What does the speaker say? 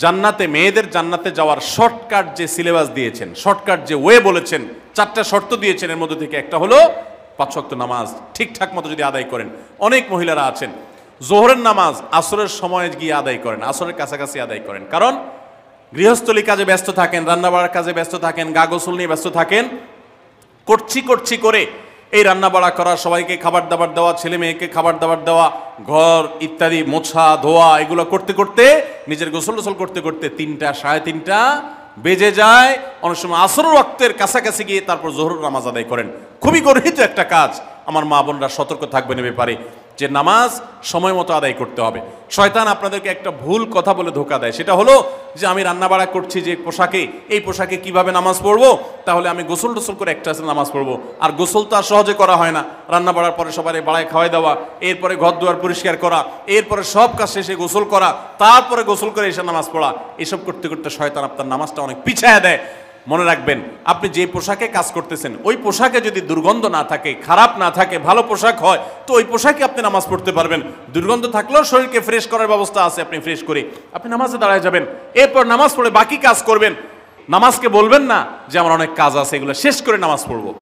জান্নাতে মেয়েদের জান্নাতে যাওয়ার শর্টকাট যে সিলেবাস দিয়েছেন, শর্টকাট যে ওয়ে বলেছেন, 4টা শর্ত দিয়েছেন, এর মধ্যে থেকে একটা হলো 5 ওয়াক্ত নামাজ ঠিকঠাক মতো যদি আদায় করেন। অনেক মহিলারা আছেন জোহরের নামাজ আসরের সময় গিয়ে আদায় করেন, আসরের কাছাকাছি আদায় করেন, কারণ গৃহস্থলী কাজে ব্যস্ত থাকেন, রান্নাবাড়ার কাজে ব্যস্ত থাকেন, গা গোসল নিয়ে ব্যস্ত থাকেন। করছি করে এই রান্নাবাড়া করা, সবাইকে খাবার দাবার দেওয়া, ছেলে মেয়েকে খাবার দাবার দেওয়া, ঘর ইত্যাদি মোছা ধোয়া, এগুলো করতে করতে নিজের গোসল টোসল করতে করতে 3টা 3:30 বেজে যায়। অনেক সময় আসর ওয়াক্তের কাছাকাছি গিয়ে তারপর জোহর নামাজ আদায় করেন। খুবই গর্হিত একটা কাজ। আমার মা বোনরা সতর্ক থাকবেন এ ব্যাপারে, যে নামাজ সময় মতো আদায় করতে হবে। শয়তান আপনাদেরকে একটা ভুল কথা বলে ধোকা দেয়, সেটা হলো যে আমি রান্নাবাড়া করছি যে পোশাকে, এই পোশাকে কিভাবে নামাজ পড়বো, তাহলে আমি গোসল টোসল করে একটা নামাজ পড়বো। আর গোসল তো আর সহজে করা হয় না। রান্নাবাড়ার পরে সবাই বাড়ায় খাওয়াই দেওয়া, এরপরে ঘর দুয়ার পরিষ্কার করা, এরপরে সব কাজ শেষে গোসল করা, তারপরে গোসল করে এসে নামাজ পড়া, এসব করতে করতে শয়তান আপনার নামাজটা অনেক পিছায় দেয়। মনে রাখবেন, আপনি যে পোশাকে কাজ করতেছেন ওই পোশাকে যদি দুর্গন্ধ না থাকে, খারাপ না থাকে, ভালো পোশাক হয়, তো ওই পোশাকে আপনি নামাজ পড়তে পারবেন। দুর্গন্ধ থাকলেও শরীরকে ফ্রেশ করার ব্যবস্থা আছে, আপনি ফ্রেশ করে আপনি নামাজে দাঁড়ায় যাবেন, এরপর নামাজ পড়ে বাকি কাজ করবেন। নামাজকে বলবেন না যে আমার অনেক কাজ আছে, এগুলো শেষ করে নামাজ পড়বো।